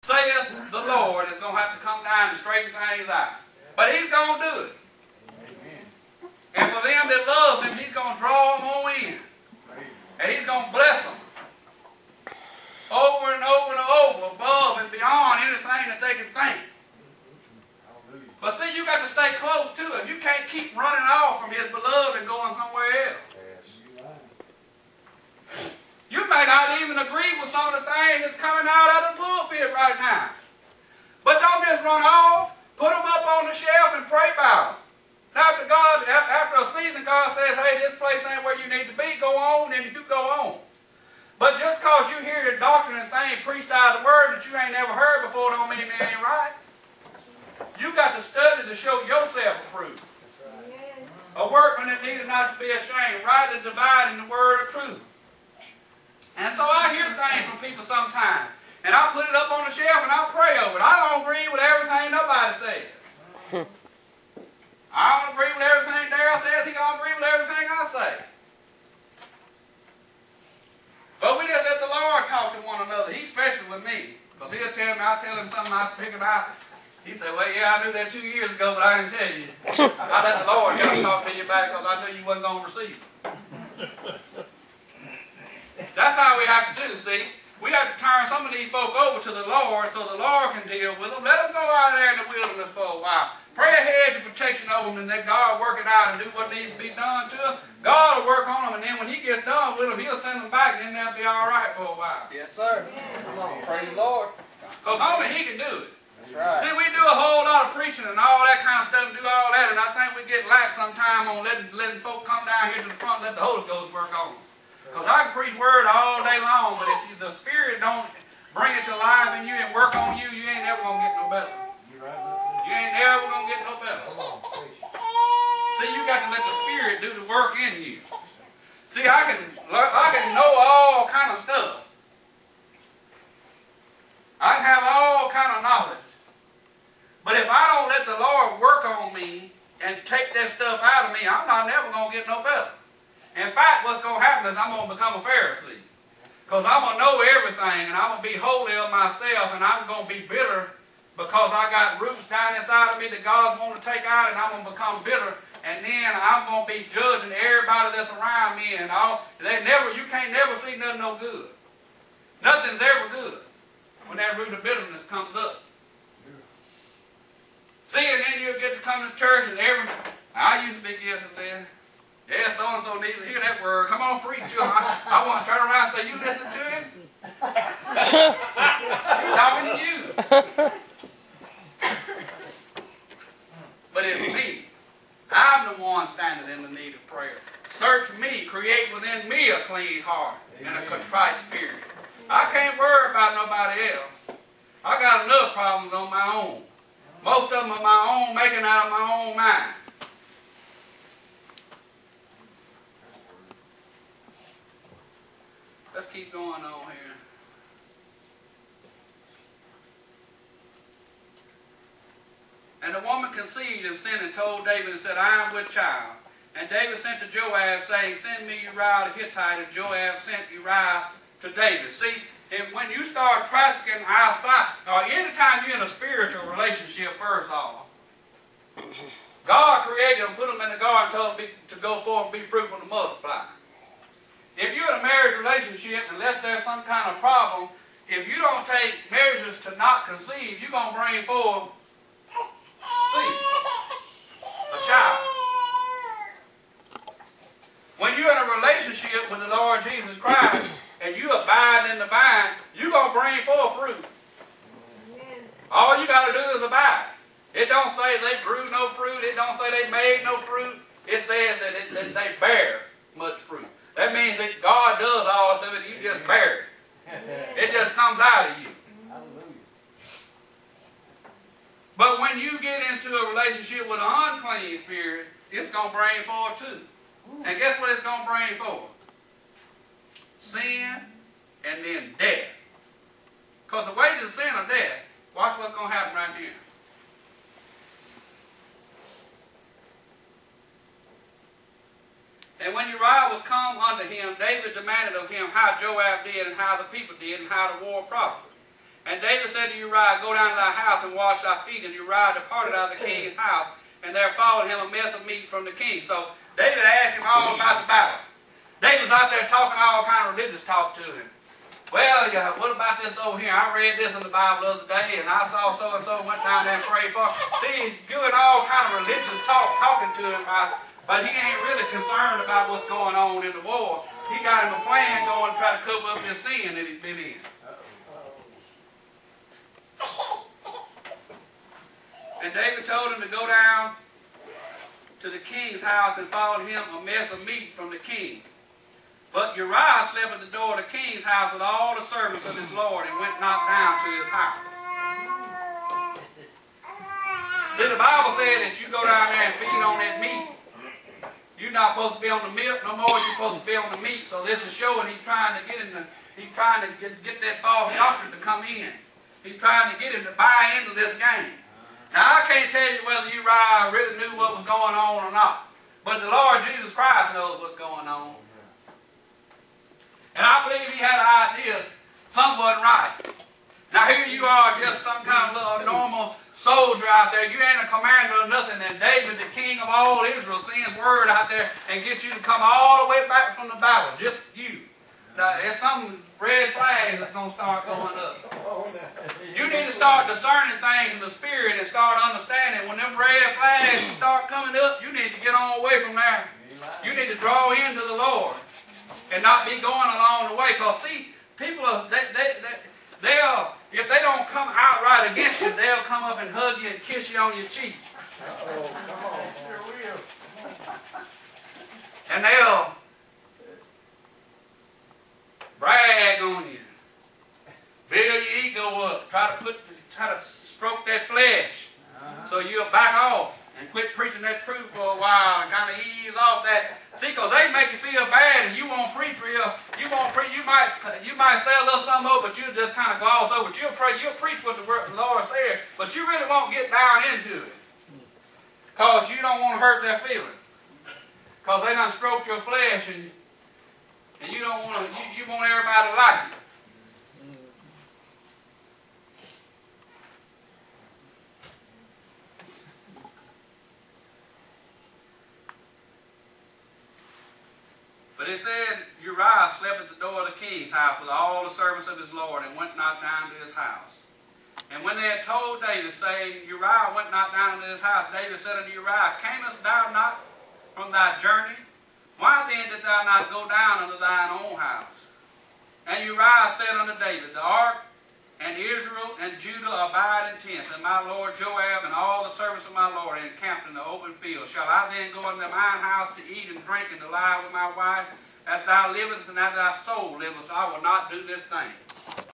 saith the Lord is going to have to come down and straighten things out. But he's going to do it. And for them that loves him, he's going to draw them on in. And he's going to bless them. Over and over and over, above and beyond anything that they can think. But see, you got to stay close to him. You can't keep running off from his beloved and going somewhere else. You may not even agree with some of the things that's coming out of the pulpit right now. But don't just run off. Put them up on the shelf and pray about them. Now, after a season, God says, hey, this place ain't where you need to be. Go on, and you go on. But just because you hear the doctrine and thing preached out of the word that you ain't never heard before don't mean it ain't right. You got to study to show yourself approved. A workman that needed not to be ashamed, rightly dividing the word of truth. And so I hear things from people sometimes, and I put it up on the shelf and I pray over it. I don't agree with everything nobody says. I don't agree with everything Darrell says. He don't agree with everything I say. But we just let the Lord talk to one another. He's special with me. Because he'll tell me, I'll tell him something I figured out. He said, well, yeah, I knew that 2 years ago, but I didn't tell you. I let the Lord talk to you about it because I knew you wasn't going to receive it. That's how we have to do, see. We have to turn some of these folk over to the Lord so the Lord can deal with them. Let them go out there in the wilderness for a while. Pray a hedge of protection over them and let God work it out and do what needs to be done to them. God will work on them, and then when he gets done with them, he'll send them back, and then they'll be all right for a while. Yes, sir. Come on. Praise the Lord. Because only he can do it. That's right. See, we do a whole lot of preaching and all that kind of stuff and do all that, and I think we get lax sometime on letting folk come down here to the front and let the Holy Ghost work on them. Because I can preach word all day long, but if the Spirit don't bring it to life in you and work on you, you ain't never going to get no better. You ain't never going to get no better. See, you got to let the Spirit do the work in you. See, I can know all kind of stuff. I can have all kind of knowledge. But if I don't let the Lord work on me and take that stuff out of me, I'm not never going to get no better. In fact, what's going to happen is I'm going to become a Pharisee. Because I'm going to know everything, and I'm going to be holy of myself, and I'm going to be bitter because I got roots down inside of me that God's going to take out, and I'm going to become bitter. And then I'm going to be judging everybody that's around me, and all. You can't never see nothing no good. Nothing's ever good when that root of bitterness comes up. See, and then you'll get to come to church, and I used to be guilty of that. Yeah, so-and-so needs to hear that word. Come on, preach to him. I want to turn around and say, you listen to him? He's talking to you. But it's me. I'm the one standing in the need of prayer. Search me. Create within me a clean heart and a contrite spirit. I can't worry about nobody else. I got enough problems on my own. Most of them are my own, making out of my own mind. Let's keep going on here. And the woman conceived and sinned and told David and said, I am with child. And David sent to Joab, saying, send me Uriah the Hittite. And Joab sent Uriah to David. See, and when you start trafficking outside, or anytime you're in a spiritual relationship, first off, God created them, put them in the garden, told them to go forth and be fruitful and multiply. If you're in a marriage relationship, unless there's some kind of problem, if you don't take measures to not conceive, you're going to bring forth a child. When you're in a relationship with the Lord Jesus Christ and you abide in the vine, you're going to bring forth fruit. All you got to do is abide. It don't say they grew no fruit. It don't say they made no fruit. It says that they bear much fruit. That means that God does all of it, you just bear it. It just comes out of you. But when you get into a relationship with an unclean spirit, it's going to bring forth too. And guess what it's going to bring forth? Sin and then death. Because the wages of sin are death. Watch what's going to happen right here. And when Uriah was come unto him, David demanded of him how Joab did and how the people did and how the war prospered. And David said to Uriah, go down to thy house and wash thy feet. And Uriah departed out of the king's house, and there followed him a mess of meat from the king. So David asked him all about the battle. David was out there talking all kind of religious talk to him. Well, yeah, what about this over here? I read this in the Bible the other day, and I saw so-and-so went down there and prayed for. See, he's doing all kind of religious talk, talking to him about, but he ain't really concerned about what's going on in the war. He got him a plan going to try to cover up his sin that he's been in. And David told him to go down to the king's house and followed him a mess of meat from the king. But Uriah slept at the door of the king's house with all the servants of his lord and went not down to his house. See, the Bible said that you go down there and feed on that meat. You're not supposed to be on the milk no more. You're supposed to be on the meat. So this is showing he's trying to get that false doctrine to come in. He's trying to get him to buy into this game. Now, I can't tell you whether Uriah really knew what was going on or not. But the Lord Jesus Christ knows what's going on. And I believe he had ideas. Something wasn't right. Now, here you are, just some kind of little normal soldier out there. You ain't a commander or nothing. And David, the king of all Israel, sends word out there and gets you to come all the way back from the battle. Just you. Now, there's some red flags that's going to start going up. You need to start discerning things in the spirit and start understanding. When them red flags start coming up, you need to get on away from there. You need to draw into the Lord and not be going along the way. Because, see, people, if they don't come outright against you, they'll come up and hug you and kiss you on your cheek. Oh, come on. Sure will. And they'll brag on you, build your ego up, try to stroke that flesh, so you'll back off and quit preaching that truth for a while and kind of ease off that. See, because they make you feel bad and you won't preach real. You might say a little something over, but you'll just kind of gloss over it. You'll preach what the Lord said, but you really won't get down into it because you don't want to hurt their feelings. Because they done stroked your flesh and you don't want to. You want everybody to like you. But it said Uriah slept at the door of the king's house with all the servants of his lord and went not down to his house. And when they had told David, saying, Uriah went not down to his house, David said unto Uriah, camest thou not from thy journey? Why then did thou not go down unto thine own house? And Uriah said unto David, the ark and Israel and Judah abide in tents, and my lord Joab and all the servants of my lord are encamped in the open field. Shall I then go into mine house to eat and drink and to lie with my wife? As thou livest and as thy soul liveth, I will not do this thing.